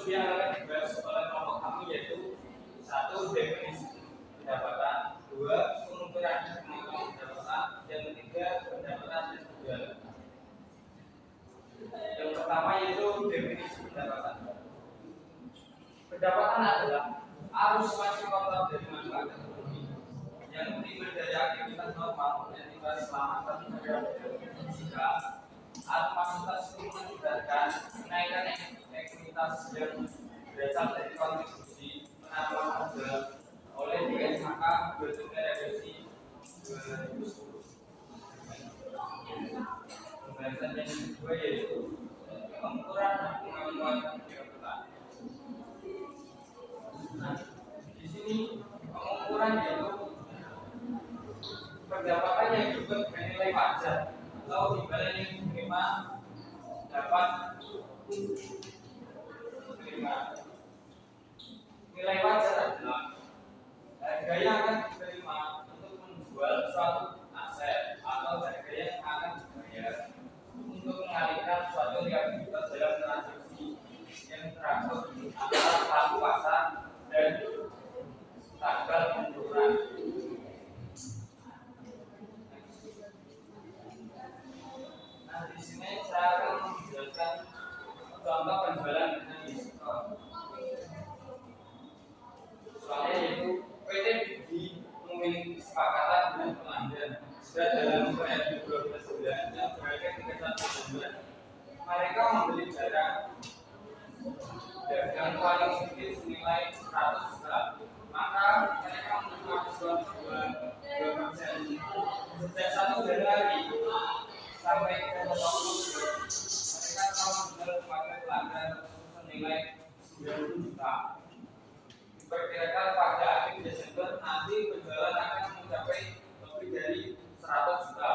studi yang akan dibahas oleh kelompok kami yaitu satu definisi pendapatan, dua pengukuran kemampuan pendapatan, yang ketiga pendapatan individual. Yang pertama yaitu definisi pendapatan. Pendapatan adalah arus masuk kotor dari manfaat ekonomi yang timbul dari aktivitas normal dan tiba selama satu periode jika kapasitas itu mengakibatkan kenaikan aktivitas yang berasal dari kontribusi penanaman modal oleh DS maka berdasarkan revisi 2010. Pembahasan yang kedua yaitu pengukuran dan pengakuan pendapatan. Nah, di sini pengukuran yaitu pendapatan yang juga dengan nilai wajar atau imbalan yang diterima dapat diterima. Nilai wajar adalah harga yang akan diterima untuk menjual suatu aset atau harga yang akan dibayar untuk mengalihkan suatu aktivitas dalam transaksi yang teratur antara pelaku pasar dan tanggal penjualan. Nah, di sini saya akan menjelaskan contoh penjualan dengan diskon. Soalnya yaitu PT Budi memiliki kesepakatan dengan pelanggan sudah dalam periode 12 bulan yang berakhir 31 bulan. Mereka membeli barang dengan paling sedikit senilai 100 juta. Maka mereka menerima diskon 2% sejak 1 Januari sampai ke 30 Bulan. Mereka telah menjual kepada pelanggan senilai 90 juta. Diperkirakan pada akhir Desember nanti penjualan akan mencapai lebih dari 100 juta.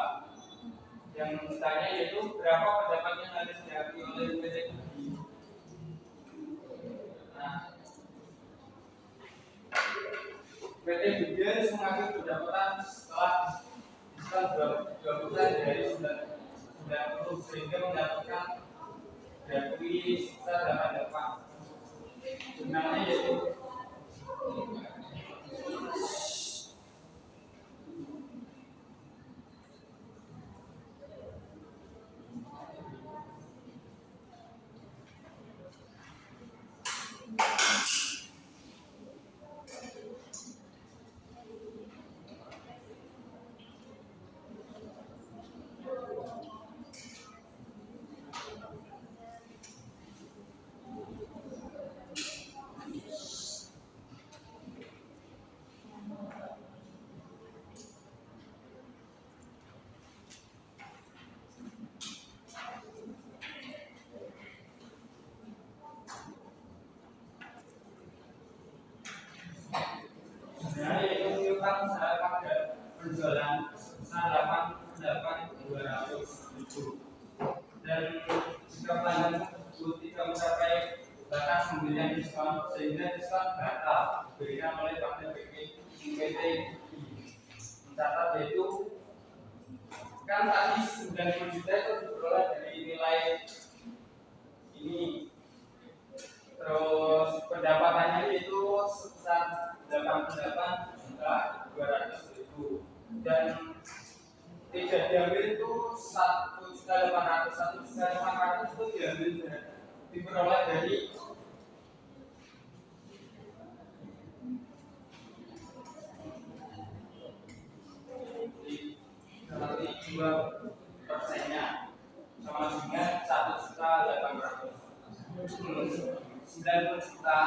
Yang ditanya yaitu berapa pendapat yang harus diakui oleh PT Budi. Nah, PT Budi harus mengambil pendapatan setelah diskon 20% dari 90 sehingga mendapatkan diakui sekitar 88. Sebenarnya yaitu piutang usaha pada penjualan sebesar 88.200.000 dan jika pelanggan tersebut tidak mencapai batas pembelian diskon sehingga diskon batal diberikan oleh PT mencatat yaitu kan tadi 90 juta itu diperoleh dari nilai ini, terus pendapatannya itu sebesar 88.200.000 dan tidak diambil itu 1.800.000 itu diambil diperoleh dari seperti 2%-nya sama dengan 1.800.000 90 juta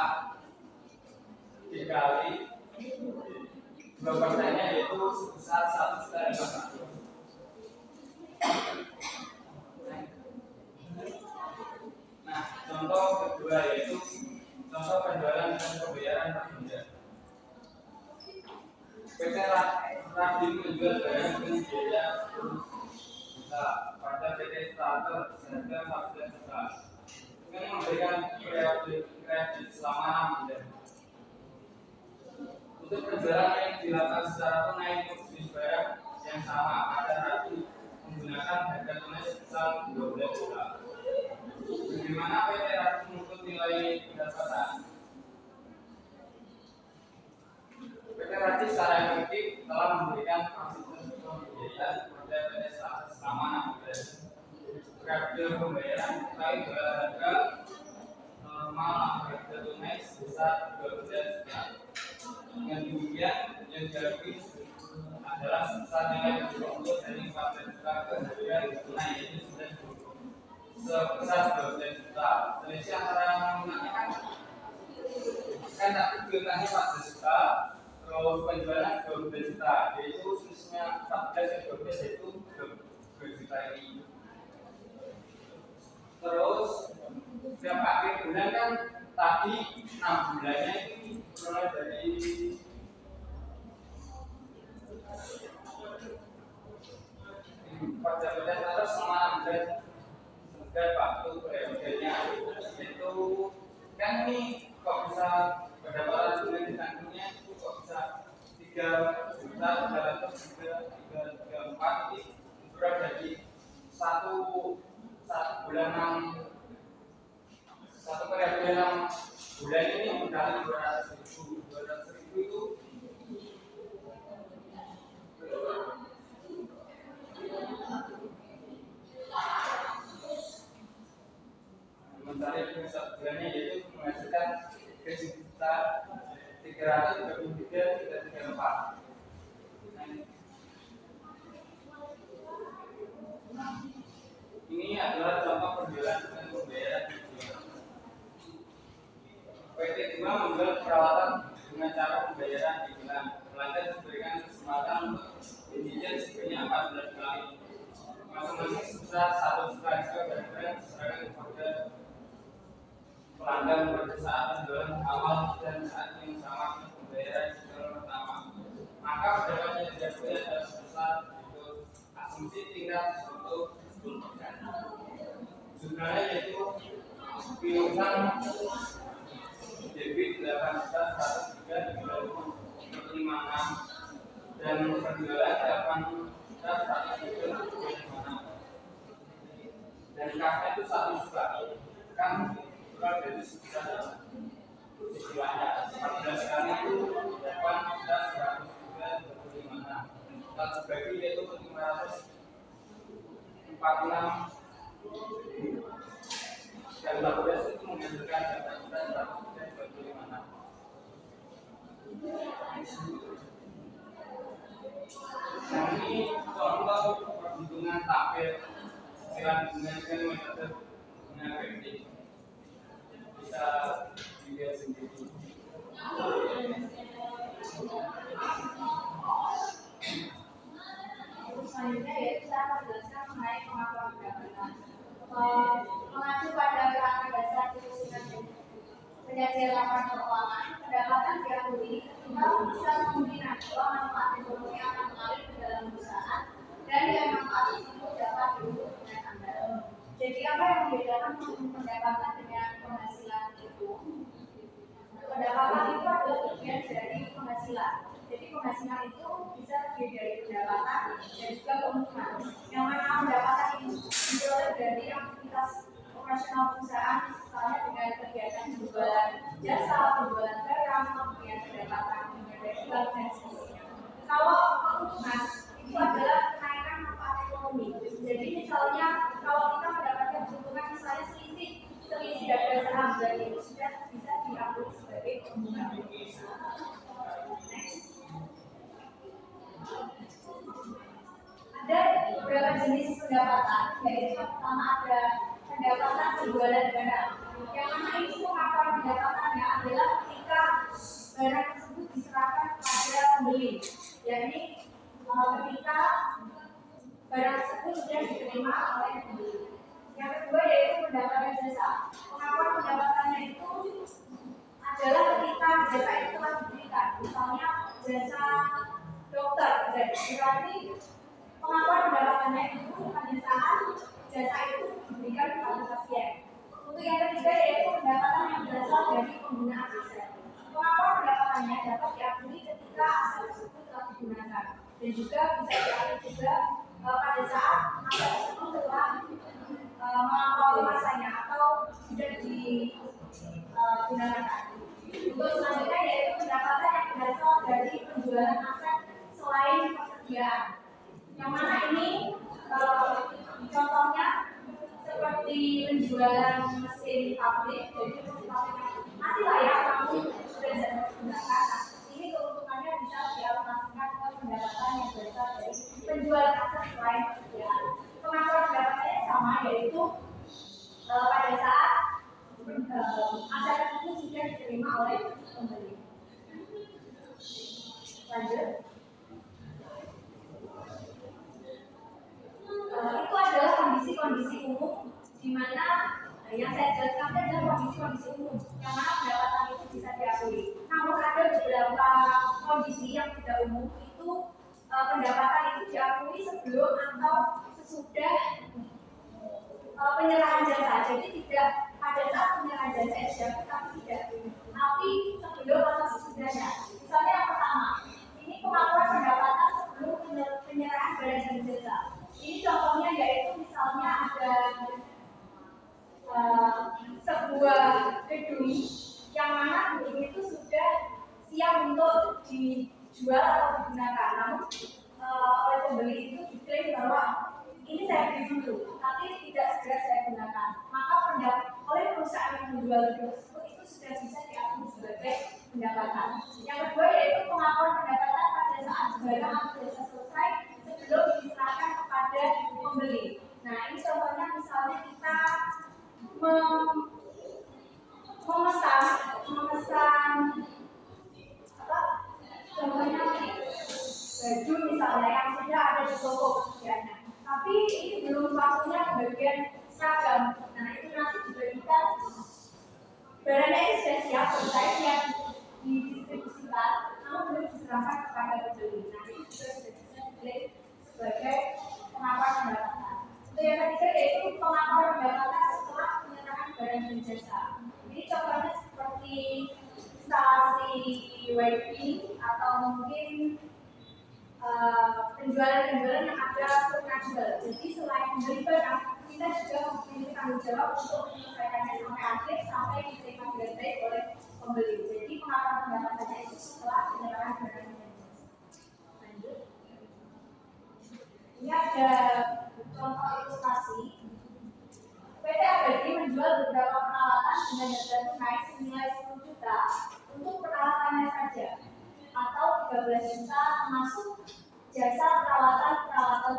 dikali 2%-nya yaitu sebesar 1.800.000. Nah, contoh kedua yaitu contoh penjualan dan pembayaran tertunda. PT Radin menjual barang dengan biaya 10 juta pada PT Starter seharga 14 juta dengan memberikan kredit selama 6 bulan. Untuk penjualan yang dilakukan secara tunai untuk jenis barang yang sama pada Radin menggunakan harga tunai sebesar 12 juta. Bagaimana PT Radin mengukur nilai pendapatan. PT Raci secara efektif telah memberikan fasilitas pembiayaan kepada PT selama 6 bulan. Periode pembayaran terkait harga normal harga tunai sebesar 12 juta. Dengan demikian yang diakui adalah sebesar nilai untuk dari 14 juta ke harga tunai yaitu sebesar 12 juta. Selisih antara nominalnya kan tapi bilangnya 14 juta, terus penjualan 12 juta, yaitu selisihnya 14 dan 12 yaitu 2 juta ini. Terus setiap akhir bulan kan tadi 6 bulannya itu mulai dari pada terus selama 6 bulan waktu periodenya itu kan ini kok bisa pendapatan bulan ditanggungnya itu kok bisa 3 juta 334 ini berat dari satu bulan 6 bulan ini dikali 200.000 itu mencari satu bulannya yaitu menghasilkan 333.334. Ini adalah contoh penjualan dan pembayaran. PT Dima menjual peralatan dengan cara pembayaran di bulan. Pelanggan diberikan kesempatan untuk mencicil sebanyak 14 kali. Masing-masing sebesar 1 juta jika barang-barang diserahkan kepada pelanggan pada saat penjualan awal dan saat yang sama pembayaran secara pertama. Maka pendapatan yang diakui adalah sebesar untuk asumsi tingkat untuk 10%. Jumlahnya yaitu piutang debit 8.103.56 dan penjualan 8.103.56 dan kasnya itu 1 juta kan kurang dari sekitar istilahnya 14 kali itu 8.103.56 kalau bagi yaitu 546 dan 14 itu menghasilkan 8.103.56. Nah ini contoh perhitungan tabel cicilan dengan metode efektif bisa dilihat sendiri. Selanjutnya yaitu saya menjelaskan mengenai pengakuan pendapatan. Mengacu pada kerangka dasar penyajian laporan keuangan, pendapatan diakui kita bisa memungkinkan bahwa manfaat ekonomi akan mengalir ke dalam perusahaan dan yang manfaat tersebut dapat diukur dengan anggaran. Jadi apa yang membedakan pendapatan dengan penghasilan itu? Pendapatan itu adalah bagian dari penghasilan. Jadi penghasilan itu bisa terdiri dari pendapatan dan juga keuntungan. Yang mana pendapatan itu diperoleh dari aktivitas operasional perusahaan, misalnya dengan kegiatan penjualan jasa, penjualan barang, kemudian pendapatan dari jual dan sebagainya. Kalau keuntungan itu adalah kenaikan manfaat ekonomi. Jadi misalnya kalau kita mendapatkan keuntungan misalnya selisih harga saham, dan itu sudah bisa diakui sebagai keuntungan. Ada beberapa jenis pendapatan, yaitu yang pertama ada pendapatan penjualan barang. Yang mana itu pengakuan pendapatannya adalah ketika barang tersebut diserahkan kepada pembeli, yakni ketika barang tersebut sudah diterima oleh pembeli. Yang kedua yaitu pendapatan jasa. Pengakuan pendapatannya itu adalah ketika jasa itu telah diberikan, misalnya jasa dokter, berarti pengakuan pendapatannya itu pada saat jasa itu diberikan kepada pasien. Untuk yang ketiga yaitu pendapatan yang berasal dari penggunaan aset. Pengakuan pendapatannya dapat diakui ketika aset tersebut telah digunakan dan juga bisa diakui juga pada saat aset tersebut telah melampaui masanya atau sudah digunakan tadi. Untuk selanjutnya yaitu pendapatan yang berasal dari penjualan aset selain persediaan. Yang mana ini contohnya seperti penjualan mesin pabrik, jadi mesin pabrik masih layak namun sudah tidak digunakan. Ini keuntungannya bisa dialokasikan ke pendapatan yang berasal dari penjualan aset selain persediaan. Pengakuan pendapatannya sama, yaitu pada saat aset itu sudah diterima oleh pembeli. Lanjut. Itu adalah kondisi-kondisi umum di mana yang saya jelaskan adalah kondisi-kondisi umum yang mana pendapatan itu bisa diakui. Namun ada beberapa kondisi yang tidak umum, itu pendapatan itu diakui sebelum atau sesudah penyerahan jasa. Jadi tidak pada saat penyerahan jasa itu diakui, tapi tidak, tapi sebelum atau sesudahnya. Misalnya yang pertama, ini pengakuan pendapatan sebelum penyerahan barang dan jasa. Ini contohnya yaitu misalnya ada sebuah gedung yang mana gedung itu sudah siap untuk dijual atau digunakan, namun oleh pembeli itu diklaim bahwa ini saya beli dulu, tapi tidak segera saya gunakan. Maka oleh perusahaan yang menjual gedung tersebut itu sudah bisa diakui sebagai pendapatan. Yang kedua yaitu pengakuan pendapatan pada saat barang atau jasa selesai sebelum diserahkan kepada pembeli. Nah, ini contohnya misalnya kita memesan apa? Contohnya baju misalnya yang sudah ada di toko persediaannya. Tapi ini belum waktunya kebagian seragam. Nah, itu nanti dibagikan barangnya ini sudah siap, siap didistribusikan, namun belum diserahkan kepada pembeli. Nah, ini juga sudah bisa diklaim sebagai pengakuan pendapatan. Untuk yang ketiga yaitu pengakuan pendapatan setelah penyerahan barang dan jasa. Ini contohnya seperti instalasi wifi atau mungkin penjualan-penjualan yang ada pengajuan. Jadi selain membeli barang, kita juga memiliki tanggung jawab untuk menyelesaikannya sampai akhir sampai diterima dengan baik oleh pembeli. Jadi pengakuan pendapatannya itu setelah penyerahan barang dan jasa. Lanjut. Ini ada contoh ilustrasi. PT Abadi menjual beberapa peralatan dengan harga tunai senilai 10 juta untuk peralatannya saja, atau 13 juta termasuk jasa peralatan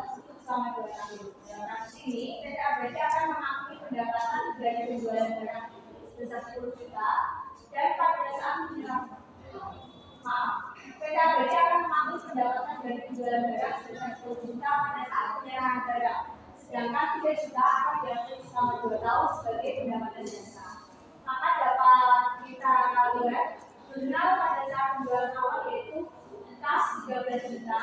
tersebut selama 2 tahun. Dalam kasus ini, PT Abadi akan mengakui pendapatan dari penjualan barang sebesar 10 juta dan pada saat PT Abadi akan mengakui pendapatan dari penjualan barang sebesar 10 juta pada saat penyerahan barang. Sedangkan 3 juta akan diakui selama 2 tahun sebagai pendapatan jasa. Maka dapat kita lihat nominal pada saat penjualan awal yaitu kas 13 juta,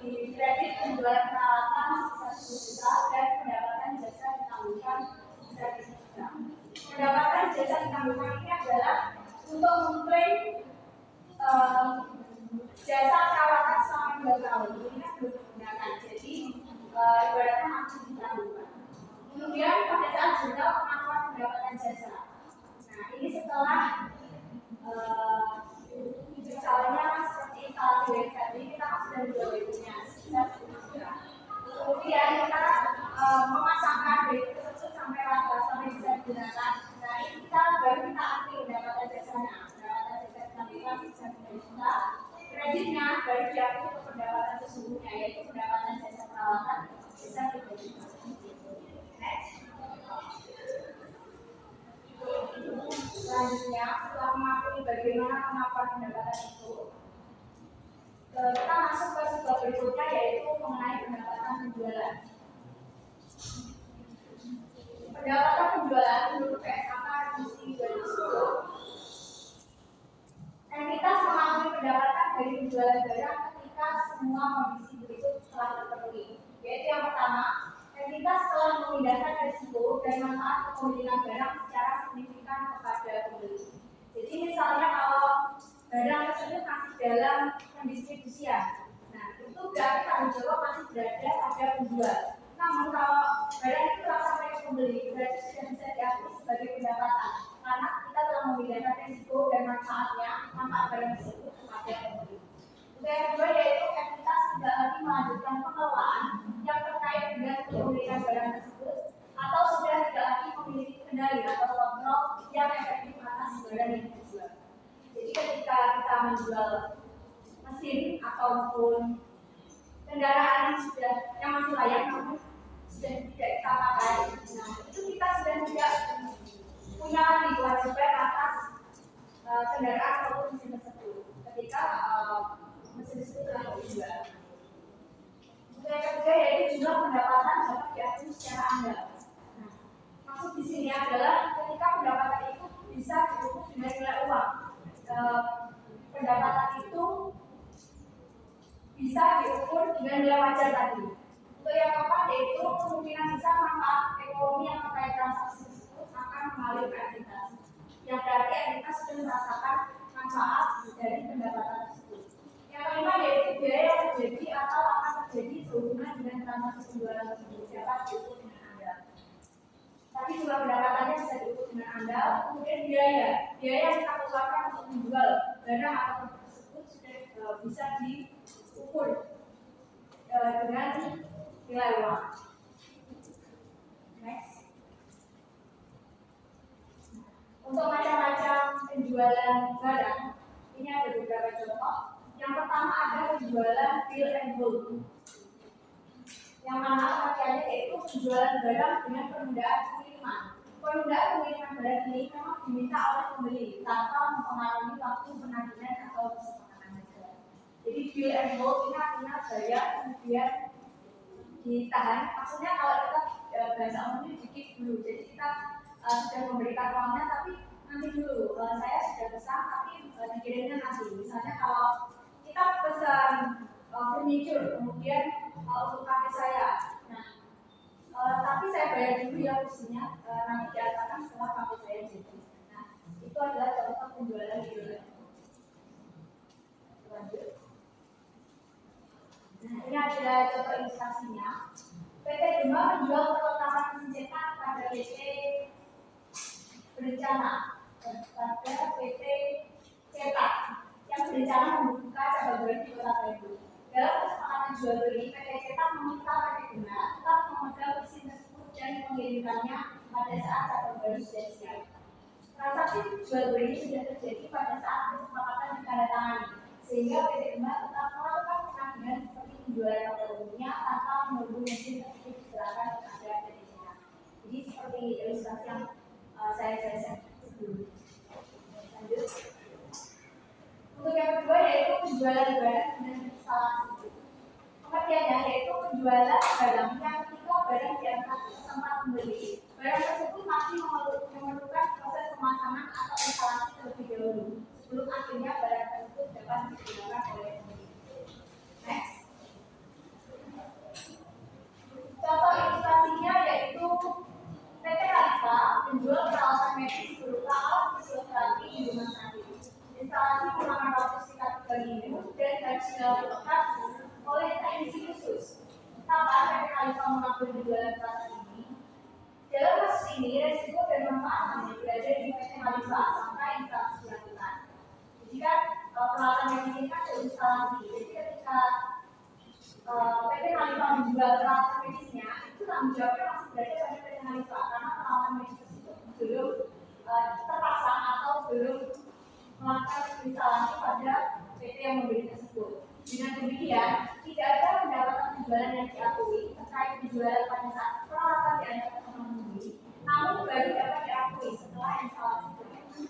di kredit penjualan peralatan sebesar 10 juta dan pendapatan jasa ditangguhkan sebesar 3 juta. Pendapatan jasa ditangguhkan ini adalah untuk mengklaim jasa perawatan selama 2 tahun. Ini kan belum digunakan, jadi ibaratnya masih ditangguhkan. Kemudian pada saat juga pengakuan pendapatan jasa. Nah, ini setelah misalnya seperti instalasi web tadi, kita sudah menjual webnya sekitar 10 juta. Kemudian kita memasangkan web tersebut sampai rata sampai bisa digunakan. Nah, ini kita baru kita akui pendapatan jasanya. Pendapatan jasa ditambahkan sebesar 3 juta. Kreditnya baru diakui untuk pendapatan sesungguhnya, yaitu pendapatan jasa perawatan sebesar 3 juta. Next. Selanjutnya, setelah mengakui bagaimana pengakuan pendapatan itu, kita masuk ke sebuah berikutnya yaitu mengenai pendapatan penjualan. Pendapatan penjualan menurut PSAK Revisi 2010, entitas mengakui pendapatan dari penjualan barang ketika semua kondisi berikut telah terpenuhi. Yaitu yang pertama, entitas telah memindahkan risiko dan manfaat kepemilikan barang secara signifikan kepada pembeli. Jadi misalnya kalau barang tersebut masih dalam pendistribusian, nah itu berarti tanggung jawab masih berada pada penjual. Namun kalau barang itu telah sampai ke pembeli, berarti sudah bisa diakui sebagai pendapatan karena kita telah memindahkan yang efektif atas barang yang dijual. Jadi ketika kita menjual mesin ataupun kendaraan yang masih layak namun sudah tidak kita pakai, nah itu kita sudah tidak punya lagi kewajiban atas kendaraan ataupun mesin tersebut ketika mesin tersebut telah dijual. Yang ketiga yaitu jumlah pendapatan dapat diatur secara andal. Nah, maksud di sini adalah ketika pendapatan itu bisa diukur dengan nilai uang. Pendapatan itu bisa diukur dengan nilai wajar tadi. Untuk yang keempat yaitu kemungkinan besar manfaat ekonomi yang terkait transaksi tersebut akan mengalir ke entitas. Yang berarti entitas sudah merasakan manfaat dari pendapatan tersebut. Yang kelima yaitu biaya yang terjadi atau akan terjadi sehubungan dengan transaksi penjualan tersebut dapat diukur dengan andal. Tapi juga pendapatannya bisa diukur dengan andal. Kemudian biaya yang kita keluarkan untuk menjual barang atau produk tersebut sudah bisa diukur dengan nilai uang. Next. Untuk macam-macam penjualan barang, ini ada beberapa contoh. Yang pertama ada penjualan bill and hold, yang mana pengertiannya yaitu penjualan barang dengan penundaan pengiriman. Penundaan pengiriman barang ini memang diminta oleh pembeli tanpa mempengaruhi waktu penagihan atau kesepakatan harga. Jadi bill and hold ini artinya bayar kemudian ditahan. Maksudnya kalau kita bahasa umumnya dikit dulu, jadi kita sudah memberikan uangnya tapi nanti dulu saya sudah pesan tapi dikirimnya nanti. Misalnya kalau kita pesan furniture kemudian untuk kafe saya, nah tapi saya bayar dulu ya kursinya, nanti diantarkan setelah kafe saya jadi. Nah itu adalah contoh penjualan bill. Lanjut. Nah ini adalah contoh ilustrasinya. PT Gema menjual perlengkapan mesin cetak pada PT Berencana pada PT Cetak yang berencana membuka cabang baru di Kota Bandung. Dalam kesepakatan jual beli, PT Cetak meminta PT Gema tetap memegang mesin tersebut dan mengirimkannya pada saat cabang baru sudah siap. Transaksi jual beli sudah terjadi pada saat kesepakatan ditandatangani, sehingga PT Gema tetap melakukan penagihan seperti penjualan pada umumnya tanpa menunggu mesin tersebut diserahkan kepada PT Cetak. Jadi seperti ilustrasi yang saya jelaskan sebelumnya. Lanjut. Untuk yang kedua yaitu penjualan barang dan instalasi. Pengertiannya yaitu penjualan barang yang ketika barang diangkat ke tempat pembeli, barang tersebut masih memerlukan proses pemasangan atau instalasi terlebih dahulu sebelum akhirnya barang tersebut dapat digunakan oleh pembeli. Next. Contoh ilustrasinya yaitu PT Khalifa menjual peralatan medis berupa alat fisioterapi di rumah sakit, instalasi ruangan rawat tingkat minimum dan gaji lengkap oleh teknisi khusus. Kapan PT Khalifa mengambil penjualan peralatan ini? Dalam kasus ini, resiko dan manfaat masih berada di PT Khalifa sampai instalasi dilakukan. Jadi kan peralatan medis ini kan ada instalasi. Jadi ketika PT Khalifa menjual peralatan medisnya, itu tanggung jawabnya masih berada pada PT Khalifa karena peralatan medis tersebut belum terpasang atau belum melakukan instalasi pada PT yang membeli tersebut. Dengan demikian, tidak ada pendapatan penjualan yang diakui terkait penjualan pada saat peralatan diantar ke pembeli, namun baru dapat diakui setelah instalasi berakhir.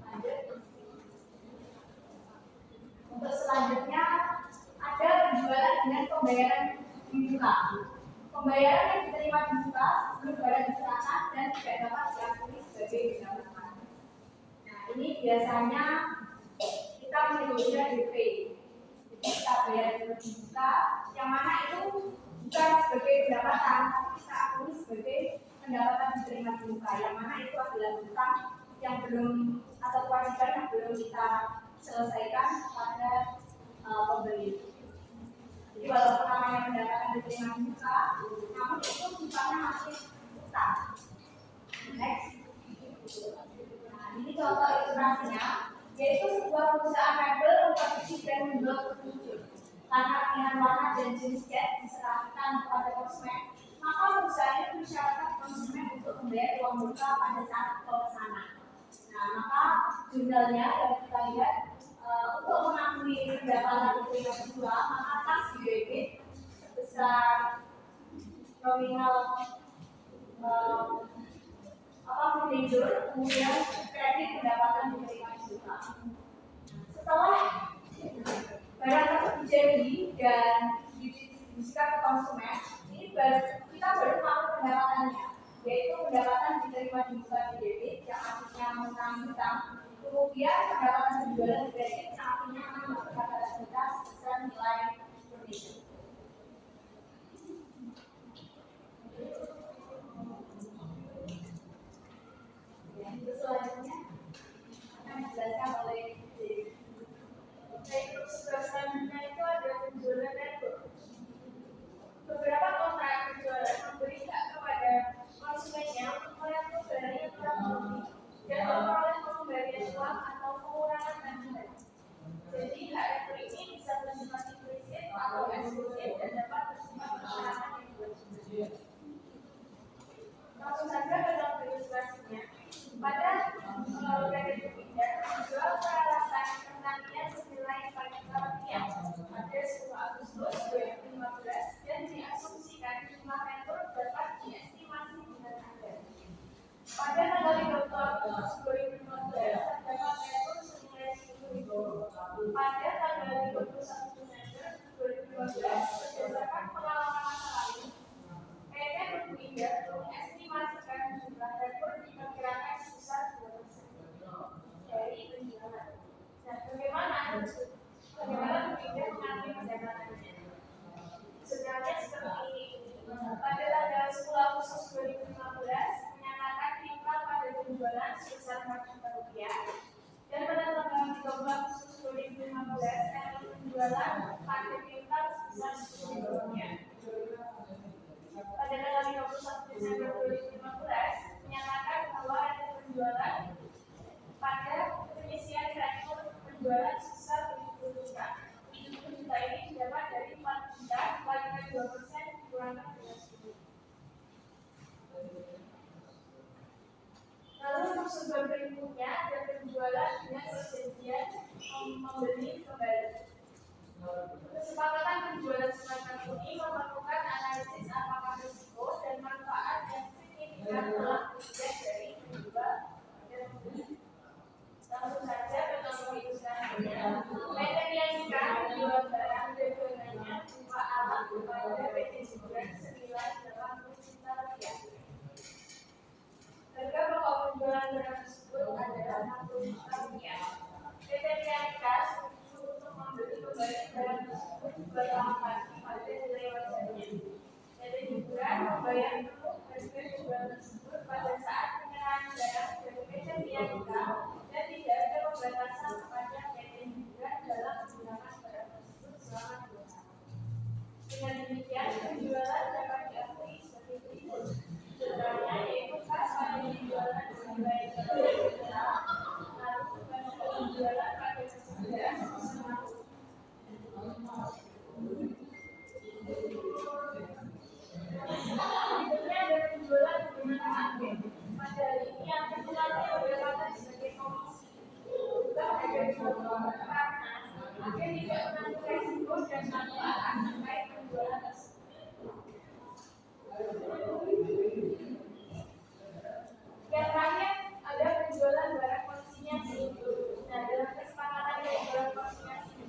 Lanjut. Untuk selanjutnya ada penjualan dengan pembayaran di muka. Pembayaran yang diterima di muka sebelum barang diserahkan dan tidak dapat diakui sebagai pendapatan. Nah ini biasanya kita menyebutnya DP. Jadi kita bayar di muka, yang mana itu bukan sebagai pendapatan, tapi kita akui sebagai pendapatan diterima di muka. Yang mana itu adalah hutang yang belum atau kewajiban yang belum kita selesaikan pada pembeli. Jadi walaupun namanya pendapatan diterima di muka, namun itu sifatnya masih hutang. Next. Nah, ini contoh ilustrasinya, yaitu sebuah perusahaan mebel memproduksi dan menjual furniture. Karena pilihan warna dan jenis cat diserahkan kepada konsumen, maka perusahaan itu mensyaratkan konsumen membayar uang muka pada saat pemesanan. Nah, maka jumlahnya yang kita lihat untuk mengakui pendapatan diterima kedua, maka kas didebit sebesar nominal venture, kemudian kredit pendapatan diterima juga. Setelah barang tersebut jadi dan didistribusikan ke konsumen, ini kita baru tahu pendapatannya, yaitu pendapatan diterima di muka debit yang artinya mengurangi hutang, kemudian pendapatan penjualan di kredit yang artinya menambah pendapatan kita sebesar nilai furniture. Selanjutnya akan dijelaskan oleh selanjutnya itu ada penjualan netto. Beberapa kontrak penjualan memberi hak kepada konsumennya untuk mengatur barang yang telah membeli dan memperoleh pengembalian uang atau pengurangan tagihan. Jadi hak netto ini bisa bersifat implisit atau eksklusif dan dapat bersifat persyaratan yang berlanjut. Langsung saja ke dalam ilustrasinya. Pada kredit pindah menjual peralatan pertanian senilai Rp4 pada 10 Agustus 2015 dan diasumsikan jumlah netto dapat diestimasi dengan Anda. Pada tanggal 30 Agustus 2015 terdapat netto senilai Rp10.000. Pada tanggal 31 Desember 2015 berdasarkan pengalaman masa lalu, PT Berpindah mengestimasikan jumlah netto diperkirakan sebesar 2% dari penjualan. Nah, bagaimana Berpindah mengambil pendapatannya? Sebenarnya seperti ini. Pada tanggal 10 Agustus 2015 menyatakan income pada penjualan sebesar Rp4 juta dan pada tanggal 30 Agustus 2015 penjualan pada income sebesar Rp10.000. Pada tanggal 31 Desember 2015 menyatakan bahwa ada penjualan pada penyisian rekor penjualan sebesar Rp70 juta. Rp70 juta ini didapat dari Rp4 juta dikalikan 2% dikurangkan dengan 10. Lalu untuk sumber berikutnya ada penjualan dengan perjanjian membeli kembali. Kesepakatan penjualan semacam ini memerlukan analisis apakah risiko dan manfaat yang signifikan telah dilihat dari penjual dan pembeli. Langsung saja ke contoh ilustrasinya. PT Niaga menjual barang dagangannya berupa alat kepada PT Jibran senilai Rp80 juta. Harga pokok penjualan barang tersebut adalah Rp60 juta. PT Niaga untuk membeli kembali barang tersebut berlangsung pada nilai wajarnya. PT Jibran membayar penuh harga jual tersebut pada saat penyerahan barang dari PT Niaga dan tidak ada pembatasan kepada PT Jibran dalam menggunakan barang tersebut selama 2 tahun. Dengan demikian, penjualan dapat diakui sebagai berikut. Contohnya yaitu kas pada penjualan senilai Rp1 juta, lalu penjualan pada keseluruhan berikutnya ada penjualan menggunakan agen. Pada hari ini agen melalui pendapatan sebagai komisi. Juga ada contoh karena agen tidak menanggung resiko dan manfaat terkait penjualan tersebut. Yang terakhir ada penjualan barang konsinyasi. Nah, dalam kesepakatan penjualan konsinyasi,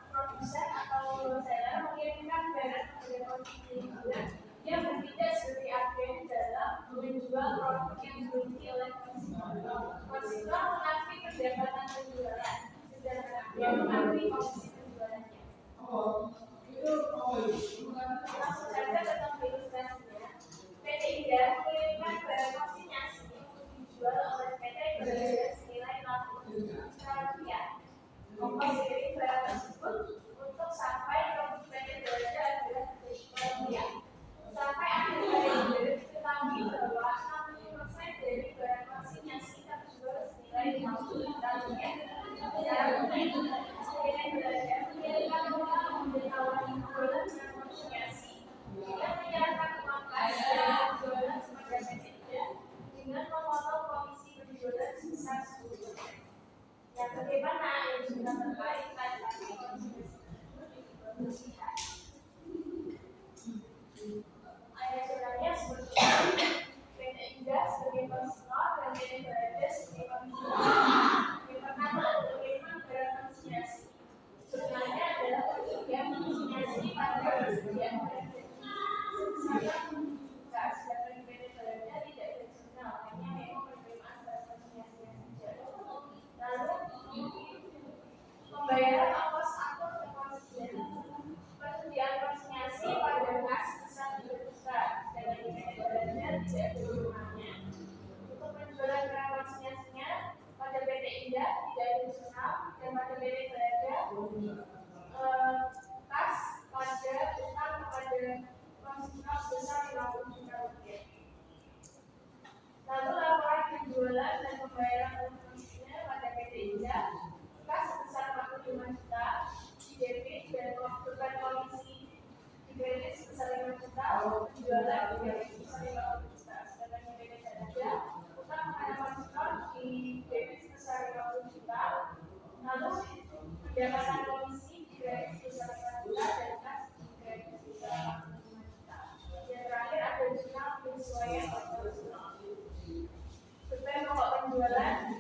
produsen atau wholesaler mengirimkan barang kepada konsumen yang berbeda sebagai agen dalam menjual produk yang dimiliki oleh konsumen. Konsumen mengakui pendapatan penjualan, sedangkan agen mengakui komisi penjualannya. Langsung saja ke contoh ilustrasinya. PT Indah mengirimkan barang konsinyasi untuk dijual oleh PT Berharga senilai Rp60 juta. Ongkos kirim barang tersebut untuk sampai ke PT Berharga adalah Rp3. Sampai akhir periode diketahui bahwa 60% dari penyesuaian operasional. Survei pokok penjualan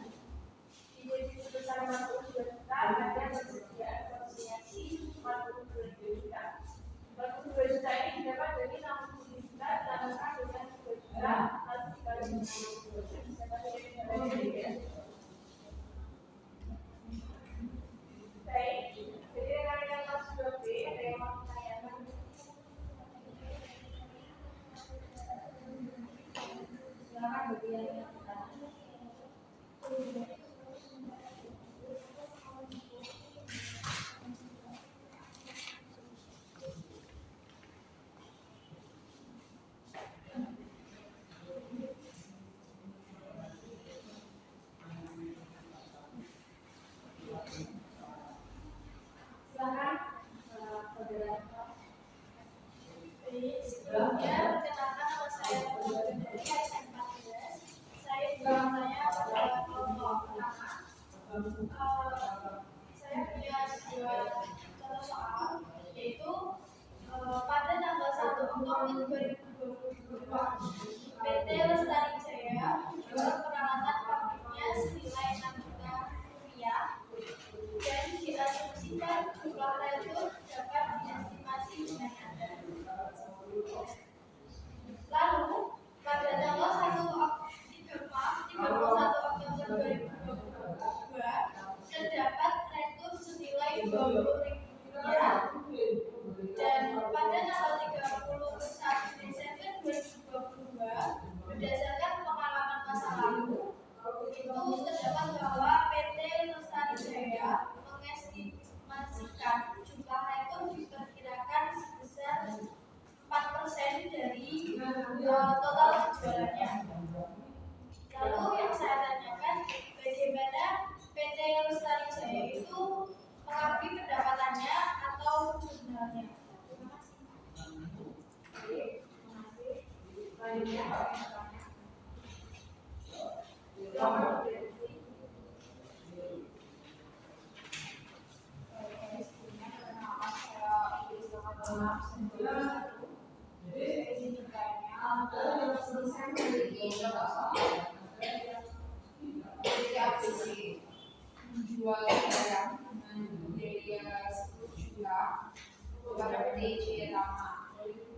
di sebesar 42 juta, ada persediaan konsiliasi 42 juta. 42 juta ini dapat dari 60 juta, ditambahkan dengan 2 juta, lalu dikali 50 juta. Bisa bagi baik, jadi rekan-rekan kelas 2B ada yang mau menanyakan? Silakan bagi yang ingin bertanya. Silakan, moderator. Sebelumnya perkenalkan nama saya dari SM14. Saya juga saya adalah kelompok pertama. Saya punya sebuah contoh soal, yaitu pada tanggal 1 Oktober 2022, PT Lestari Jaya menjual peralatan pabriknya senilai 6 juta rupiah dan diasumsikan jumlah retur dapat diestimasi dengan ada. Lalu pada tanggal 31 Oktober 2022 terdapat retur senilai 20.000 rupiah dan pada tanggal 31 Desember 2022 berdasarkan pengalaman masa lalu itu terdapat bahwa PT Lestari Jaya mengestimasikan jumlah retur diperkirakan sebesar 4% dari total penjualannya. Lalu yang saya tanyakan, bagaimana PT Lestari Jaya itu mengakui pendapatannya atau jurnalnya? Terima kasih. Selanjutnya, menjual barang dengan biaya 10 juta kepada PT Jaya Rama itu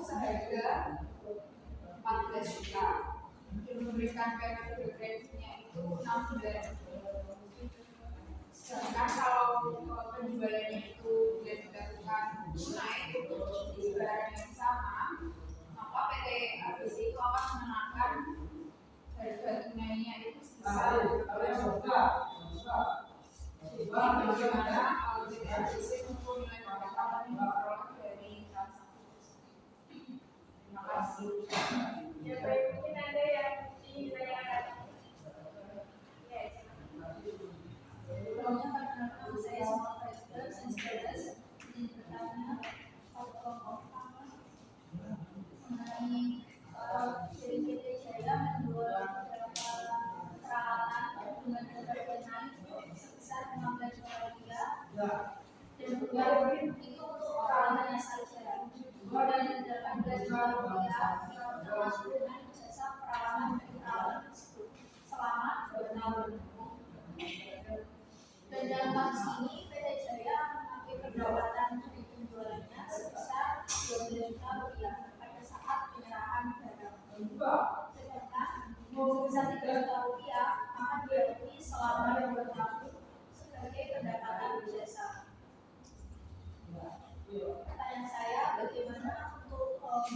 seharga 14 juta dan memberikan periode kreditnya itu 6 bulan. Sedangkan kalau penjualannya itu dilakukan tunai di barang yang sama, maka PT ABC itu akan mengenakan harga tunainya itu sebesar 12 juta. Jadi bagaimana PT ABC mempunyai pendapatan yang diperoleh dari transaksi? Terima kasih. Ya baik, mungkin ada yang ditanyakan. Sebelumnya perkenalkan saya semua President Sensibilitas ingin bertanya mengenai dari PT Jaya menjual beberapa peralatan dengan harga naik sebesar 15 juta rupiah dan bukan itu untuk peralatannya saja dan 18 juta rupiah termasuk dengan jasa peralatan dari peralatan tersebut selama 2 tahun. Dan dalam kasus ini PT Jaya mengakui pendapatan dari penjualannya sebesar 12 juta rupiah pada saat penyerahan barang. Sedangkan sebesar 3 juta rupiah akan diakui selama 2 tahun sebagai pendapatan jasa. Pertanyaan saya, bagaimana untuk PT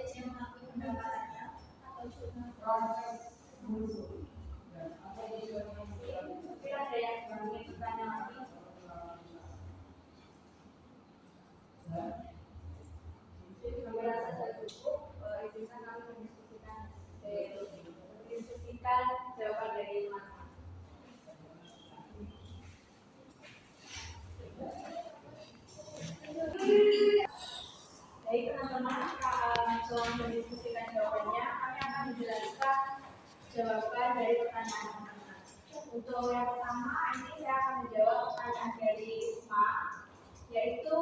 Jaya mengakui pendapatannya atau jurnal? Mungkin ada yang ingin bertanya lagi. Kami rasa sudah cukup. Izinkan kami mendiskusikan jawaban dari teman-teman. Baik teman-teman, setelah mendiskusikan jawabannya, kami akan menjelaskan jawaban dari pertanyaan teman-teman. Untuk yang pertama, ini saya akan menjawab pertanyaan dari Isma, yaitu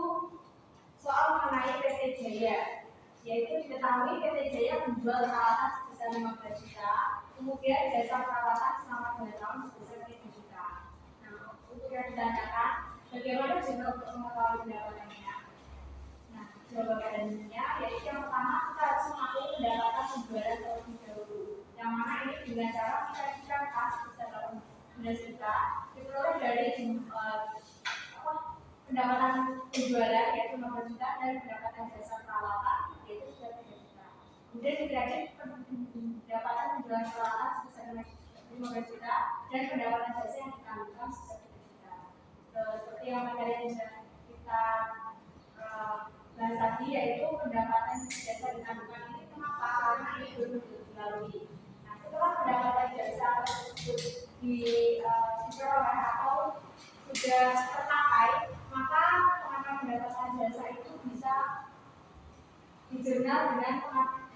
soal mengenai PT Jaya. Yaitu diketahui PT Jaya menjual peralatan sebesar 15 juta, kemudian jasa perawatan selama 2 tahun sebesar 3 juta. Nah, untuk yang ditanyakan, bagaimana juga untuk mengetahui pendapatannya? Nah, jawabannya yaitu yang pertama kita harus mengakui pendapatan penjualan terlebih dahulu. Yang mana ini dengan cara kita kas sebesar 18 juta diperoleh dari pendapatan penjualan yaitu 15 juta dan pendapatan jasa perawatan yaitu sudah 3 juta. Kemudian dikredit pendapatan penjualan peralatan sebesar 15 juta dan pendapatan jasa yang ditanggung sebesar 3 juta. Seperti yang materi yang sudah kita bahas tadi yaitu pendapatan jasa ditanggung ini kenapa? Karena ini belum dilalui. Nah, setelah pendapatan jasa tersebut diperoleh atau sudah terpakai, maka pengakuan pendapatan jasa itu bisa dijurnal dengan pendapatan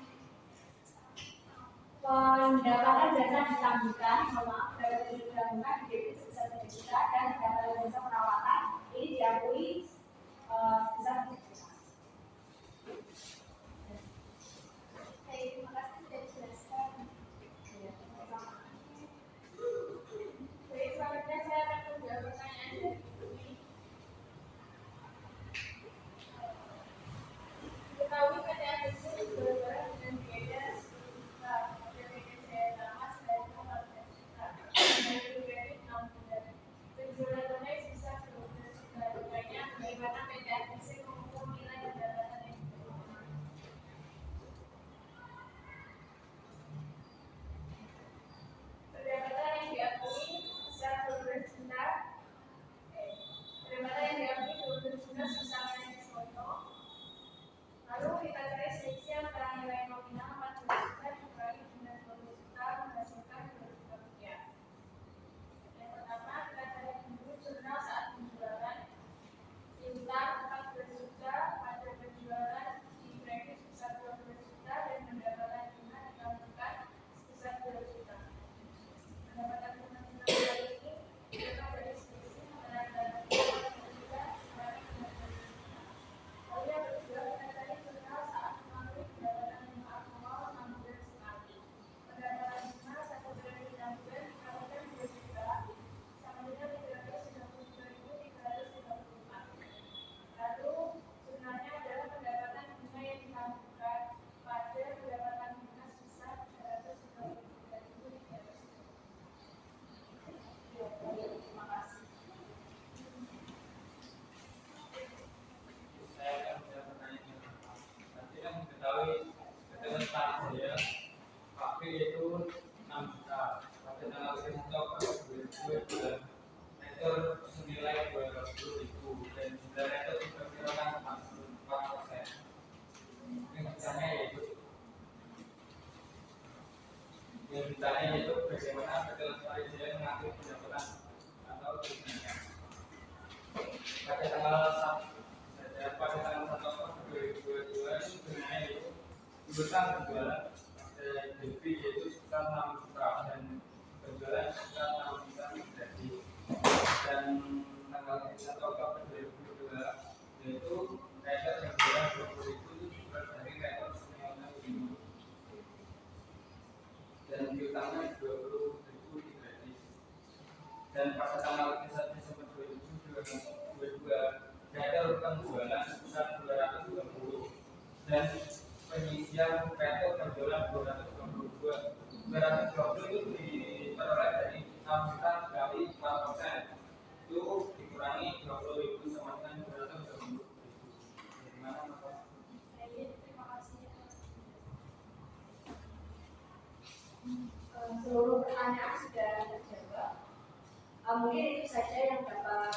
jasa ditangguhkan, pendapatan ditangguhkan di debit sebesar 3 juta dan pendapatan jasa perawatan ini diakui sebesar 3 juta. Terima kasih sudah dijelaskan. Baik, selanjutnya saya akan menjawab pertanyaan dari Bumi. Ketahui PT Agustus berbara dengan biaya 10 juta, PT Jaya Damas dari 14 juta, dari kredit 6 bulan. Penjualan tunai sisa 12 juta. Rupanya bagaimana PT Agustus mengukur nilai pendapatan yang diterima? Pendapatan yang diakui sebesar 12 juta. Pendapatan yang diakui 12 juta sebesar foto. Lalu kita cari selisih antara nilai nominal 14 juta dikali dengan 12 juta menghasilkan 2 juta rupiah. Yang pertama kita cari dulu jurnal saat penjualan. Simpan 14 juta pada penjualan di kredit sebesar 12 juta dan pendapatan bunga ditambahkan sebesar 2 juta. Pendapatan bunga kali ini kita dari selisih antara dana 12 juta dikali dengan 12 juta. Lalu yang kedua kita cari jurnal saat mengalami pendapatan bunga aktual 6 bulan sekali. Pendapatan bunga 1 bulan di 6 bulan dikalikan 2 juta sama dengan 392.354. Lalu jurnalnya adalah pendapatan bunga yang ditangguhkan pada pendapatan bunga sebesar 393.300. Terima kasih. Saya akan menjawab pertanyaan yang pertama. Nanti kan diketahui ketemuan Pak Jaya KP itu 6 juta. Pada tanggal 1 Oktober 2022 neto senilai 220.000 dan jumlah neto diperkirakan 44%. Yang ditanya yaitu bagaimana PT Lestari Jaya mengatur pendapatan atau keuntungan. Pada tanggal 1 Oktober 2022 itu sebenarnya yaitu urusan penjualan DP yaitu sekitar 6 juta dan penjualan sekitar 6 juta terjadi. Dan tanggal 1 Oktober 2022 yaitu kaitan penjualan 20.000 itu dari kaitan senilai 5 dan piutangnya 20.000 di kredit. Dan pada tanggal 1 Desember 2022 ada utang jualan sebesar 230 dan penyisian peto penjualan 220 itu diperoleh dari 6 juta kali 4%. Itu dikurangi 20.000 sama dengan 220.000. Bagaimana Mas? Terima kasih. Seluruh pertanyaan sudah terjawab. Mungkin itu saja yang dapat